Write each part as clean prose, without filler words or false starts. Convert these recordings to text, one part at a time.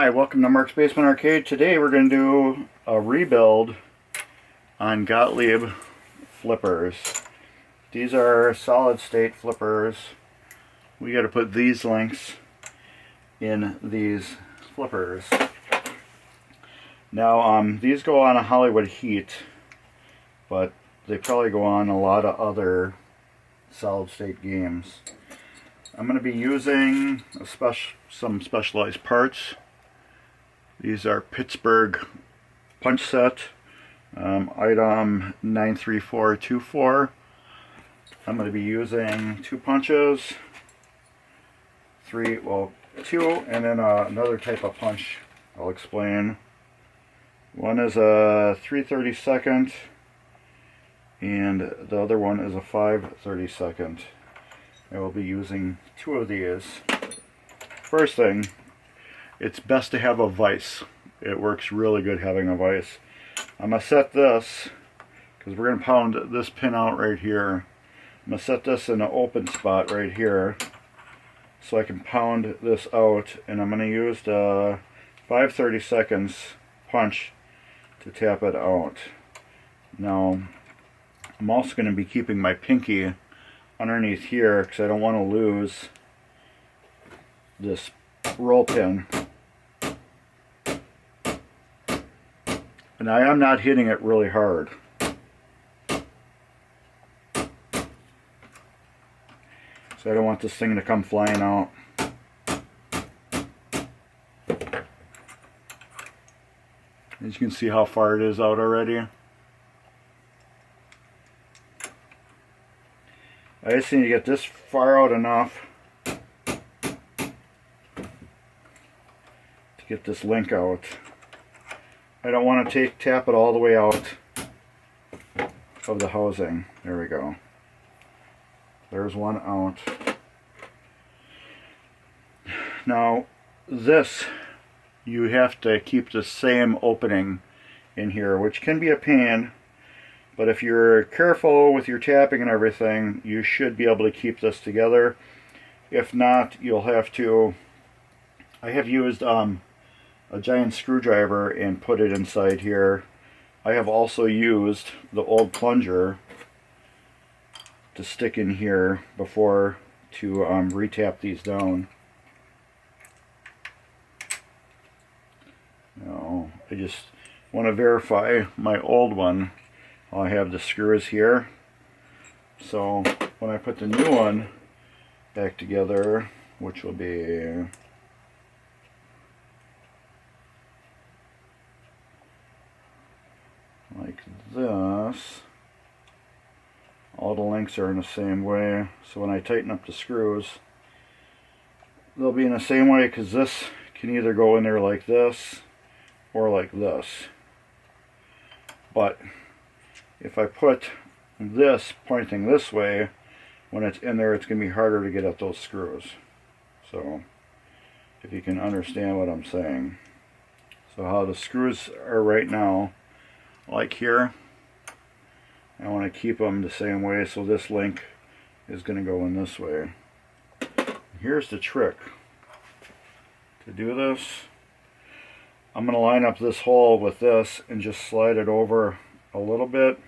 Hi, welcome to Mark's Basement Arcade. Today we're going to do a rebuild on Gottlieb flippers. These are solid state flippers. We got to put these links in these flippers. Now these go on a Hollywood Heat, but they probably go on a lot of other solid state games. I'm going to be using some specialized parts. These are Pittsburgh punch set, item 93424. I'm going to be using 2 punches, two, and then another type of punch I'll explain. One is a 3/32, and the other one is a 5/32. I will be using 2 of these. First thing, it's best to have a vise. It works really good having a vise. I'm going to set this, because we're going to pound this pin out right here. I'm going to set this in an open spot right here, so I can pound this out, and I'm going to use the 5/32 punch to tap it out. Now, I'm also going to be keeping my pinky underneath here, because I don't want to lose this roll pin. And I am not hitting it really hard. So I don't want this thing to come flying out. As you can see how far it is out already. I just need to get this far out enough to get this link out. I don't want to tap it all the way out of the housing. There we go. There's one out. Now this, you have to keep the same opening in here, which can be a pain, but if you're careful with your tapping and everything, you should be able to keep this together. If not, you'll have to, I have used a giant screwdriver and put it inside here. I have also used the old plunger to stick in here before to retap these down. Now, I just want to verify my old one. I have the screws here, so when I put the new one back together, which will be like this, all the links are in the same way, so when I tighten up the screws, they'll be in the same way, because this can either go in there like this or like this. But if I put this pointing this way, when it's in there, it's going to be harder to get at those screws. So if you can understand what I'm saying. So how the screws are right now, like here, I want to keep them the same way, so this link is going to go in this way. Here's the trick. To do this, I'm going to line up this hole with this and just slide it over a little bit.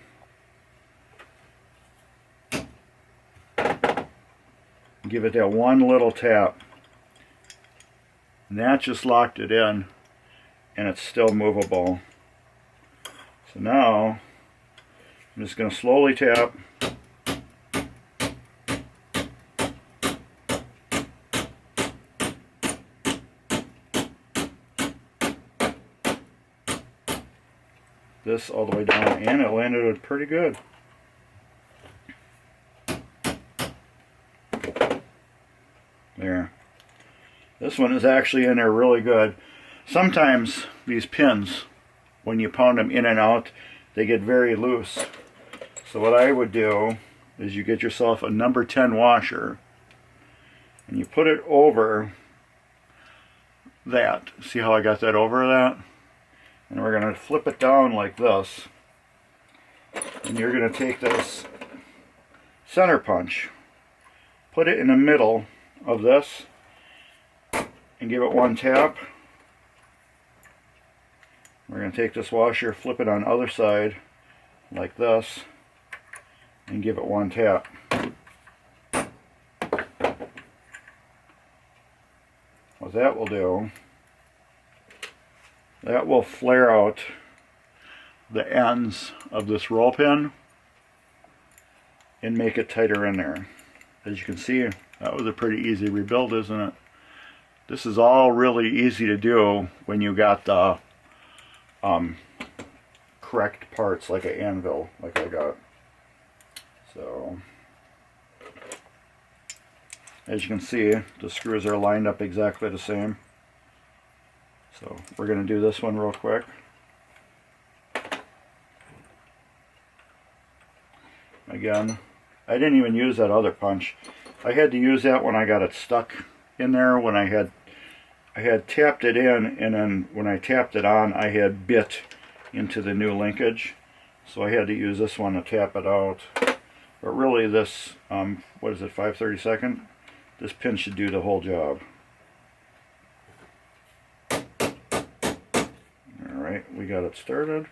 Give it that one little tap. And that just locked it in, and it's still movable. So now, I'm just going to slowly tap. This all the way down, and it landed pretty good. There. This one is actually in there really good. Sometimes these pins, when you pound them in and out, they get very loose. So what I would do is you get yourself a number 10 washer and you put it over that. See how I got that over that? And we're going to flip it down like this. And you're going to take this center punch, put it in the middle of this, and give it one tap, We're going to take this washer, flip it on the other side like this, and give it one tap. What that will do, that will flare out the ends of this roll pin and make it tighter in there. As you can see, that was a pretty easy rebuild, isn't it? This is all really easy to do when you got the correct parts, like an anvil, like I got. So, as you can see, the screws are lined up exactly the same. So we're going to do this one real quick. Again, I didn't even use that other punch. I had to use that when I got it stuck in there, when I had tapped it in, and then when I tapped it on, I had bit into the new linkage. So I had to use this one to tap it out. But really this, what is it, 5/32? This pin should do the whole job. Alright, we got it started.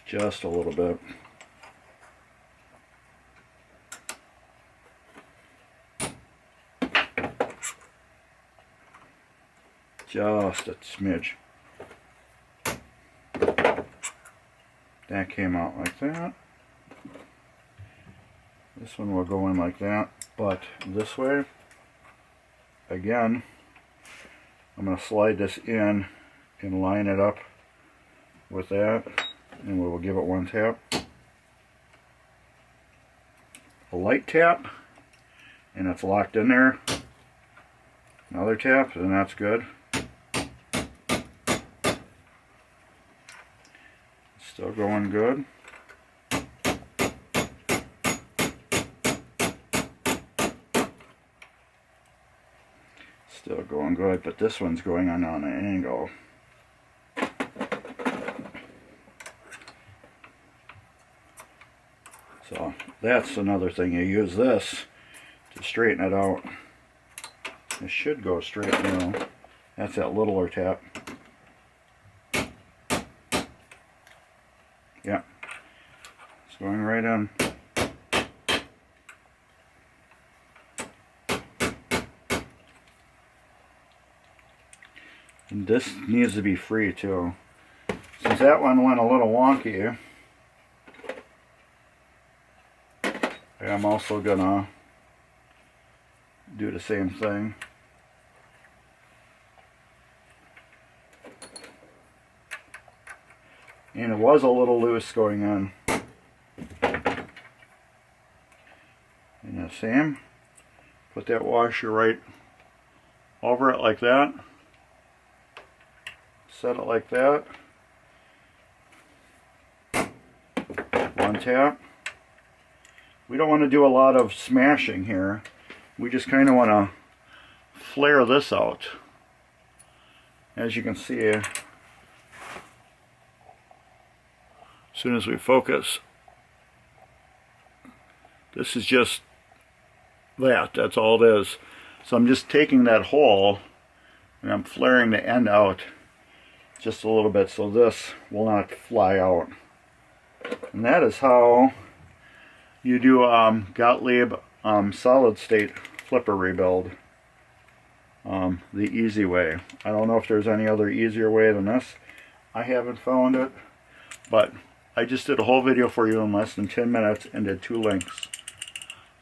Just a little bit. Just a smidge. That came out like that. This one will go in like that, but this way, again, I'm going to slide this in and line it up with that, and we will give it one tap. A light tap, and it's locked in there. Another tap, and that's good. Still going good. Still going good, but this one's going on an angle. So that's another thing. You use this to straighten it out. It should go straight now. That's that littler tap. Yeah, it's going right in. And this needs to be free too. Since that one went a little wonky, I'm also gonna do the same thing. And it was a little loose going on. And the same. Put that washer right over it like that. Set it like that. One tap. We don't want to do a lot of smashing here. We just kind of want to flare this out. As you can see, as soon as we focus, this is just that's all it is. So I'm just taking that hole and I'm flaring the end out just a little bit so this will not fly out. And that is how you do Gottlieb solid state flipper rebuild the easy way. I don't know if there's any other easier way than this. I haven't found it, but I just did a whole video for you in less than 10 minutes and did 2 links.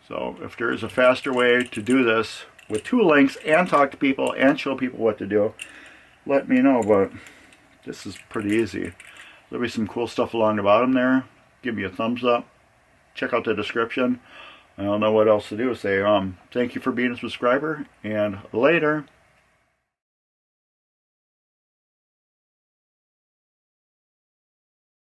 So if there is a faster way to do this with 2 links and talk to people and show people what to do, let me know. But this is pretty easy. There'll be some cool stuff along the bottom there. Give me a thumbs up. Check out the description. I don't know what else to do. Say thank you for being a subscriber, and later.